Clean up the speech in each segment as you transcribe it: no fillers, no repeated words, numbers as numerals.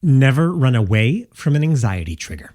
Never run away from an anxiety trigger.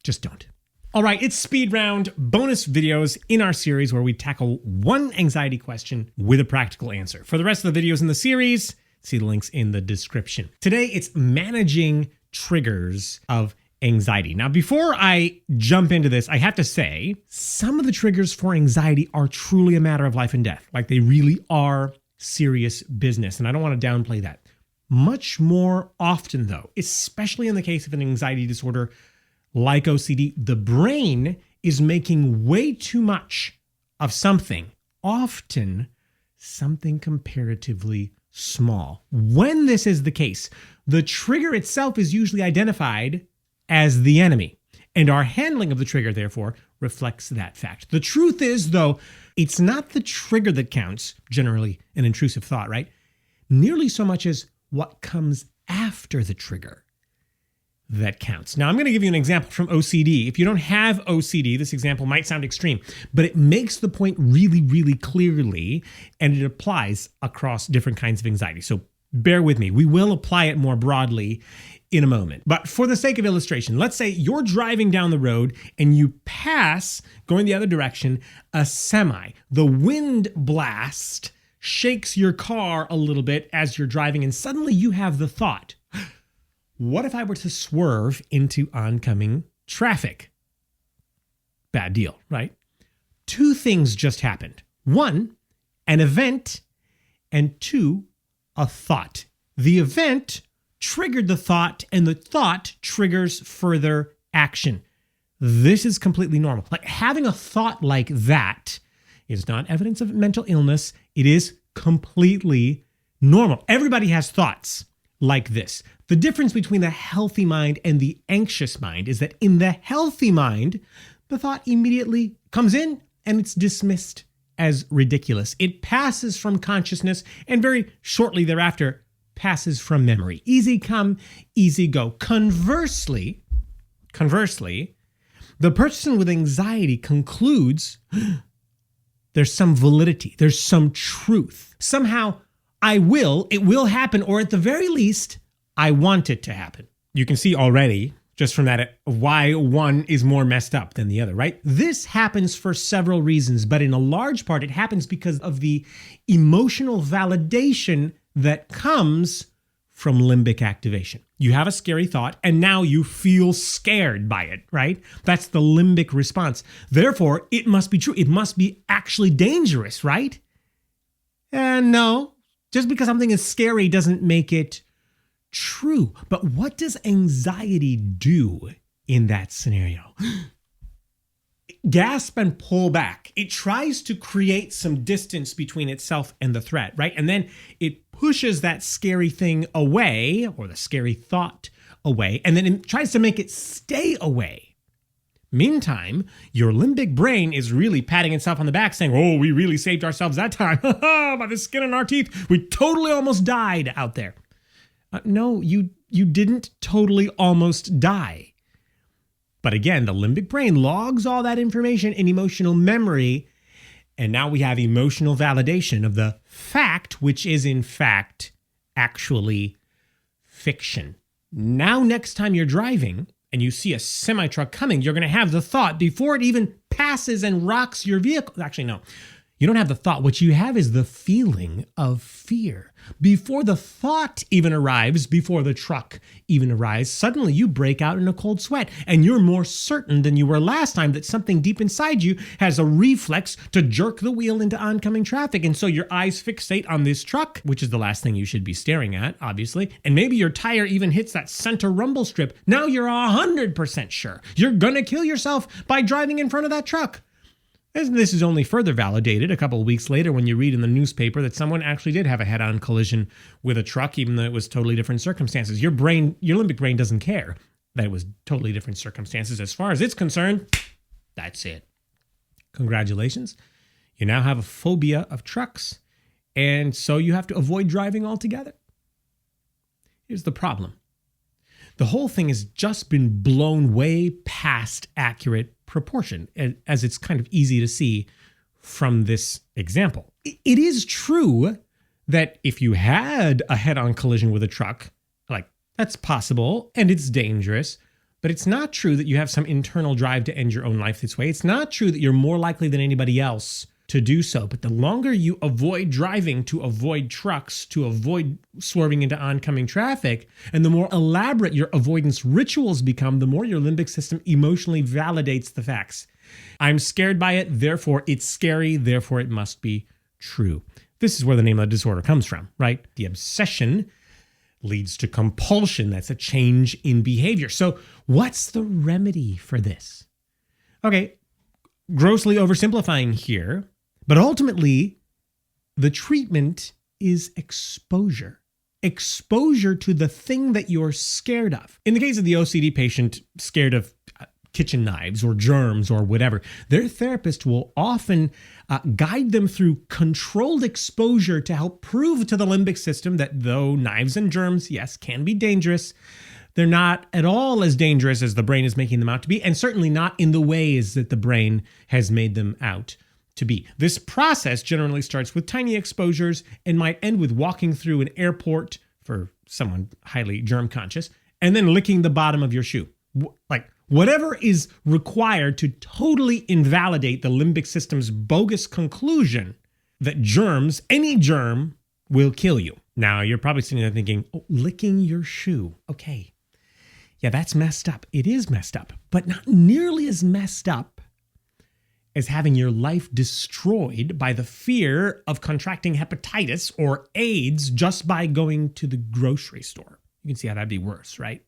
Just don't. All right, it's Speed Round, bonus videos in our series where we tackle one anxiety question with a practical answer. For the rest of the videos in the series, see the links in the description. Today, it's managing triggers of anxiety. Now, before I jump into this, I have to say, some of the triggers for anxiety are truly a matter of life and death. Like, they really are serious business, and I don't want to downplay that. Much more often, though, especially in the case of an anxiety disorder like OCD, the brain is making way too much of something, often something comparatively small. When this is the case, the trigger itself is usually identified as the enemy, and our handling of the trigger, therefore, reflects that fact. The truth is, though, it's not the trigger that counts, generally an intrusive thought, right? Nearly so much as what comes after the trigger that counts. Now, I'm going to give you an example from OCD. If you don't have OCD, this example might sound extreme, but it makes the point really, really clearly, and it applies across different kinds of anxiety. So bear with me. We will apply it more broadly in a moment. But for the sake of illustration, let's say you're driving down the road and you pass, going the other direction, a semi. The wind blast shakes your car a little bit as you're driving, and suddenly you have the thought, what if I were to swerve into oncoming traffic? Bad deal, right? Two things just happened. One, an event, and two, a thought. The event triggered the thought, and the thought triggers further action. This is completely normal. Like, having a thought like that is not evidence of mental illness. It is completely normal. Everybody has thoughts like this. The difference between the healthy mind and the anxious mind is that in the healthy mind, the thought immediately comes in and it's dismissed as ridiculous. It passes from consciousness and very shortly thereafter passes from memory. Easy come, easy go. Conversely, the person with anxiety concludes there's some validity, there's some truth. Somehow it will happen, or at the very least, I want it to happen. You can see already, just from that, why one is more messed up than the other, right? This happens for several reasons, but in a large part, it happens because of the emotional validation that comes from limbic activation. You have a scary thought, and now you feel scared by it, right? That's the limbic response. Therefore, it must be true. It must be actually dangerous, right? And no, just because something is scary doesn't make it true. But what does anxiety do in that scenario? Gasp and pull back. It tries to create some distance between itself and the threat, right? And then it pushes that scary thing away, or the scary thought away, and then it tries to make it stay away. Meantime, your limbic brain is really patting itself on the back saying, oh, we really saved ourselves that time. By the skin on our teeth. We totally almost died out there. No, you didn't totally almost die. But again, the limbic brain logs all that information in emotional memory, and now we have emotional validation of the fact, which is in fact actually fiction. Now, next time you're driving and you see a semi-truck coming, you're going to have the thought before it even passes and rocks your vehicle. Actually, no. You don't have the thought. What you have is the feeling of fear. Before the thought even arrives, before the truck even arrives, suddenly you break out in a cold sweat, and you're more certain than you were last time that something deep inside you has a reflex to jerk the wheel into oncoming traffic. And so your eyes fixate on this truck, which is the last thing you should be staring at, obviously. And maybe your tire even hits that center rumble strip. Now you're 100% sure you're going to kill yourself by driving in front of that truck. This is only further validated a couple of weeks later when you read in the newspaper that someone actually did have a head-on collision with a truck, even though it was totally different circumstances. Your limbic brain doesn't care that it was totally different circumstances. As far as it's concerned, that's it. Congratulations. You now have a phobia of trucks, and so you have to avoid driving altogether. Here's the problem. The whole thing has just been blown way past accurate proportion, as it's kind of easy to see from this example. It is true that if you had a head-on collision with a truck, like That's possible, and it's dangerous, but it's not true that you have some internal drive to end your own life this way. It's not true that you're more likely than anybody else to do so. But the longer you avoid driving to avoid trucks, to avoid swerving into oncoming traffic, and the more elaborate your avoidance rituals become, the more your limbic system emotionally validates the facts. I'm scared by it, therefore it's scary, therefore it must be true. This is where the name of the disorder comes from, right? The obsession leads to compulsion. That's a change in behavior. So what's the remedy for this? Okay, grossly oversimplifying here, but ultimately the treatment is exposure. Exposure to the thing that you're scared of. In the case of the OCD patient scared of kitchen knives or germs or whatever, their therapist will often guide them through controlled exposure to help prove to the limbic system that though knives and germs, yes, can be dangerous, they're not at all as dangerous as the brain is making them out to be, and certainly not in the ways that the brain has made them out to be. This process generally starts with tiny exposures and might end with walking through an airport for someone highly germ conscious and then licking the bottom of your shoe. Like whatever is required to totally invalidate the limbic system's bogus conclusion that germs, any germ, will kill you. Now, you're probably sitting there thinking, oh, licking your shoe. Okay. Yeah, that's messed up. It is messed up, but not nearly as messed up as having your life destroyed by the fear of contracting hepatitis or AIDS just by going to the grocery store. You can see how that'd be worse, right?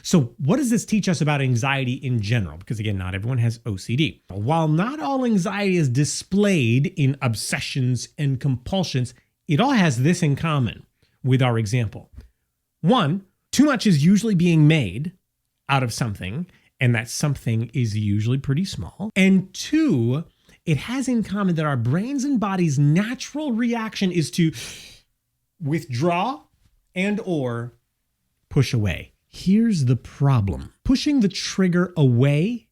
So what does this teach us about anxiety in general? Because again, not everyone has OCD. While not all anxiety is displayed in obsessions and compulsions, it all has this in common with our example. One, too much is usually being made out of something, and that something is usually pretty small. And two, it has in common that our brains and bodies' natural reaction is to withdraw and or push away. Here's the problem. Pushing the trigger away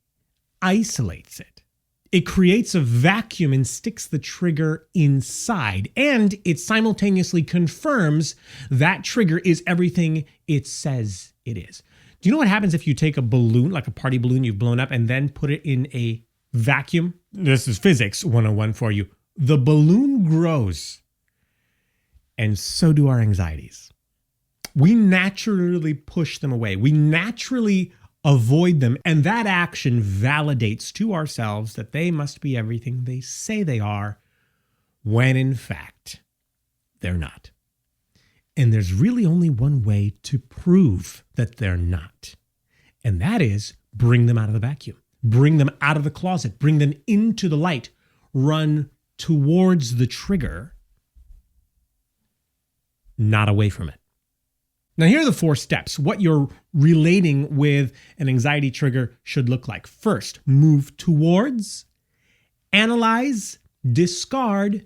isolates it. It creates a vacuum and sticks the trigger inside, and it simultaneously confirms that trigger is everything it says it is. Do you know what happens if you take a balloon, like a party balloon you've blown up, and then put it in a vacuum? This is physics 101 for you. The balloon grows, and so do our anxieties. We naturally push them away. We naturally avoid them, and that action validates to ourselves that they must be everything they say they are, when in fact, they're not. And there's really only one way to prove that they're not, and that is bring them out of the vacuum, bring them out of the closet, bring them into the light, run towards the trigger, not away from it. Now, here are the 4 steps. What you're relating with an anxiety trigger should look like. First, move towards, analyze, discard,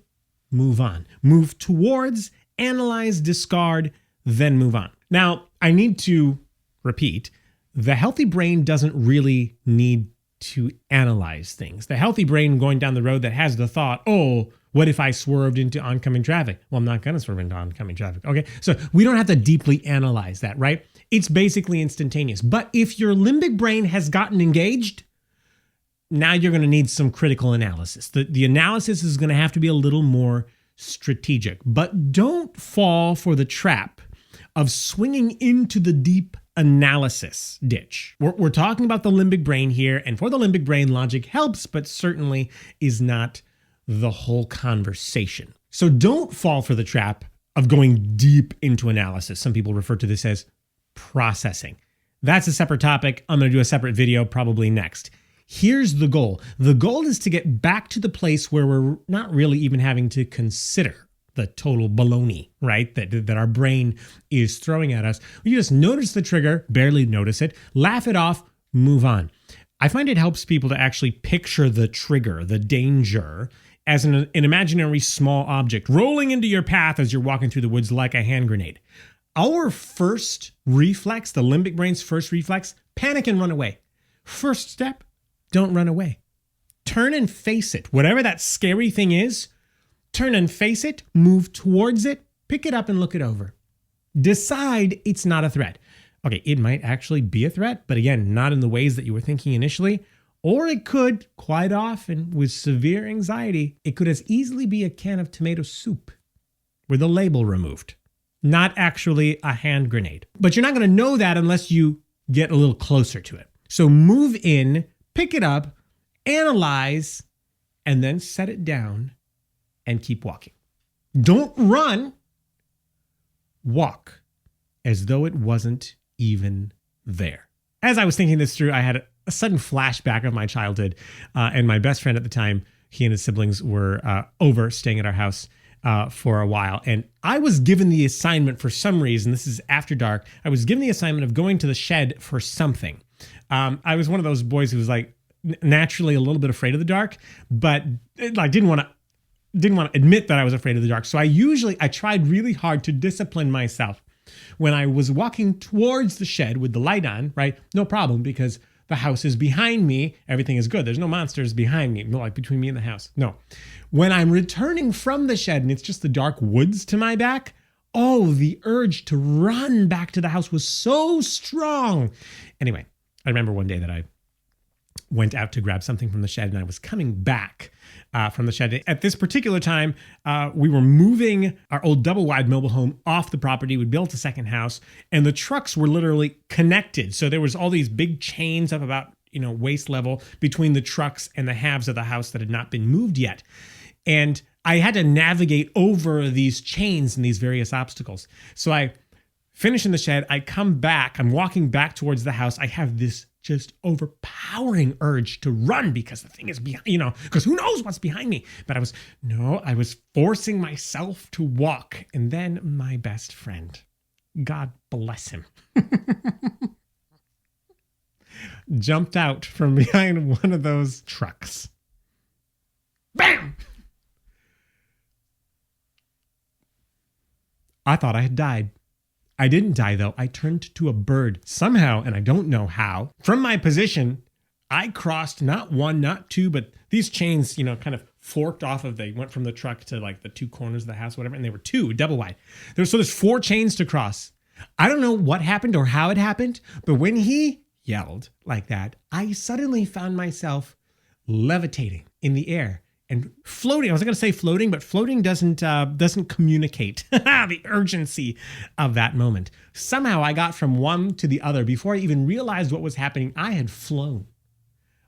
move on. Move towards, analyze, discard, then move on. Now, I need to repeat, the healthy brain doesn't really need to analyze things. The healthy brain going down the road that has the thought, oh, what if I swerved into oncoming traffic? Well, I'm not going to swerve into oncoming traffic. Okay, so we don't have to deeply analyze that, right? It's basically instantaneous. But if your limbic brain has gotten engaged, now you're going to need some critical analysis. The analysis is going to have to be a little more strategic. But don't fall for the trap of swinging into the deep analysis ditch. We're talking about the limbic brain here, and for the limbic brain, logic helps, but certainly is not the whole conversation. So don't fall for the trap of going deep into analysis. Some people refer to this as processing. That's a separate topic. I'm going to do a separate video probably next. Here's the goal. The goal is to get back to the place where we're not really even having to consider the total baloney, right? That our brain is throwing at us. You just notice the trigger, barely notice it, laugh it off, move on. I find it helps people to actually picture the trigger, the danger, as an imaginary small object rolling into your path as you're walking through the woods like a hand grenade. Our first reflex, the limbic brain's first reflex, panic and run away. First step, don't run away. Turn and face it. Whatever that scary thing is, turn and face it, move towards it, pick it up and look it over. Decide it's not a threat. Okay, it might actually be a threat, but again, not in the ways that you were thinking initially. Or it could, quite often, with severe anxiety, it could as easily be a can of tomato soup with the label removed, not actually a hand grenade. But you're not going to know that unless you get a little closer to it. So move in, pick it up, analyze, and then set it down and keep walking. Don't run. Walk as though it wasn't even there. As I was thinking this through, I had a sudden flashback of my childhood, and my best friend at the time, he and his siblings were over staying at our house for a while. And I was given the assignment for some reason, this is after dark, I was given the assignment of going to the shed for something. I was one of those boys who was like naturally a little bit afraid of the dark, but like didn't want to admit that I was afraid of the dark. So I tried really hard to discipline myself. When I was walking towards the shed with the light on, right? No problem, because the house is behind me. Everything is good. There's no monsters behind me, like between me and the house. No. When I'm returning from the shed and it's just the dark woods to my back, oh, the urge to run back to the house was so strong. Anyway, I remember one day that I went out to grab something from the shed and I was coming back from the shed. At this particular time, we were moving our old double-wide mobile home off the property. We built a second house and the trucks were literally connected. So there was all these big chains up about, waist level between the trucks and the halves of the house that had not been moved yet. And I had to navigate over these chains and these various obstacles. So I finish in the shed. I come back. I'm walking back towards the house. I have this just overpowering urge to run because the thing is behind, because who knows what's behind me. But I was forcing myself to walk. And then my best friend, God bless him, jumped out from behind one of those trucks. Bam! I thought I had died. I didn't die, though. I turned to a bird. Somehow, and I don't know how, from my position, I crossed not one, not two, but these chains, kind of forked off they went from the truck to like the two corners of the house, whatever, and they were two, double wide. There's 4 chains to cross. I don't know what happened or how it happened, but when he yelled like that, I suddenly found myself levitating in the air. And floating, I was going to say floating, but floating doesn't communicate the urgency of that moment. Somehow I got from one to the other before I even realized what was happening. I had flown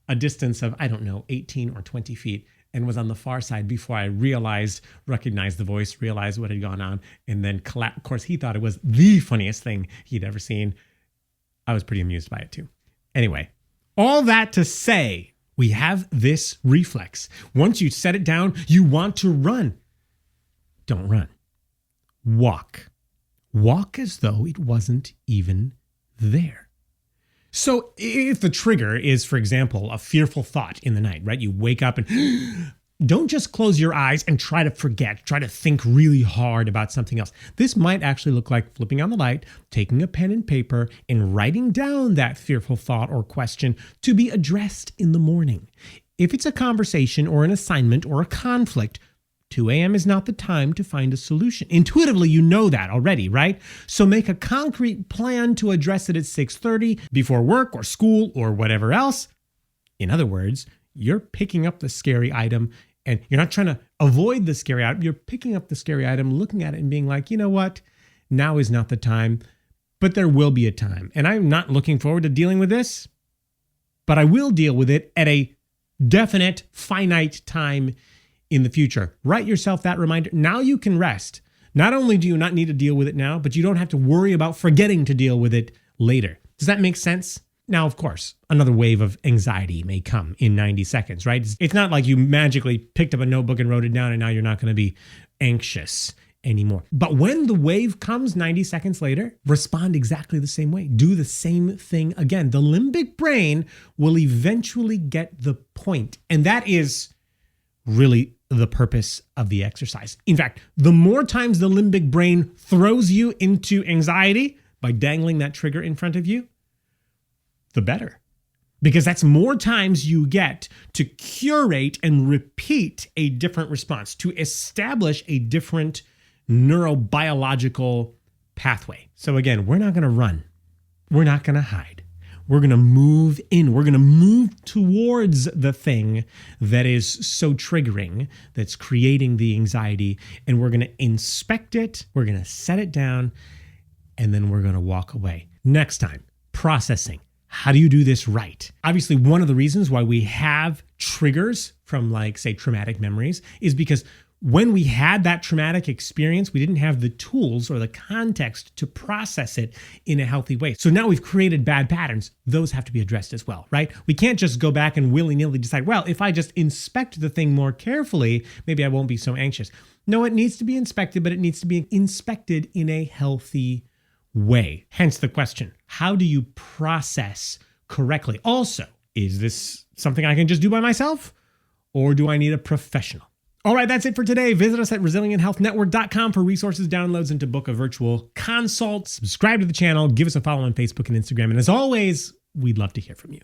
a distance of, 18 or 20 feet and was on the far side before I recognized the voice, realized what had gone on, and then collapsed. Of course, he thought it was the funniest thing he'd ever seen. I was pretty amused by it too. Anyway, all that to say, we have this reflex. Once you set it down, you want to run. Don't run. Walk. Walk as though it wasn't even there. So if the trigger is, for example, a fearful thought in the night, right? You wake up and don't just close your eyes and try to forget, try to think really hard about something else. This might actually look like flipping on the light, taking a pen and paper, and writing down that fearful thought or question to be addressed in the morning. If it's a conversation or an assignment or a conflict, 2 a.m. is not the time to find a solution. Intuitively, you know that already, right? So make a concrete plan to address it at 6:30 before work or school or whatever else. In other words, you're picking up the scary item and you're not trying to avoid the scary item. You're picking up the scary item, looking at it and being like, you know what? Now is not the time, but there will be a time. And I'm not looking forward to dealing with this, but I will deal with it at a definite, finite time in the future. Write yourself that reminder. Now you can rest. Not only do you not need to deal with it now, but you don't have to worry about forgetting to deal with it later. Does that make sense? Now, of course, another wave of anxiety may come in 90 seconds, right? It's not like you magically picked up a notebook and wrote it down and now you're not going to be anxious anymore. But when the wave comes 90 seconds later, respond exactly the same way. Do the same thing again. The limbic brain will eventually get the point. And that is really the purpose of the exercise. In fact, the more times the limbic brain throws you into anxiety by dangling that trigger in front of you, the better. Because that's more times you get to curate and repeat a different response, to establish a different neurobiological pathway. So again, we're not going to run. we're not going to hide. We're going to move in. We're going to move towards the thing that is so triggering, that's creating the anxiety, and we're going to inspect it. We're going to set it down, and then we're going to walk away. Next time, processing. How do you do this right? Obviously, one of the reasons why we have triggers from, like, say, traumatic memories is because when we had that traumatic experience, we didn't have the tools or the context to process it in a healthy way. So now we've created bad patterns. Those have to be addressed as well, right? We can't just go back and willy-nilly decide, well, if I just inspect the thing more carefully, maybe I won't be so anxious. No, it needs to be inspected, but it needs to be inspected in a healthy way. Hence the question, how do you process correctly? Also, is this something I can just do by myself, or do I need a professional? All right, that's it for today. Visit us at resilienthealthnetwork.com for resources, downloads, and to book a virtual consult. Subscribe to the channel, give us a follow on Facebook and Instagram. And as always, we'd love to hear from you.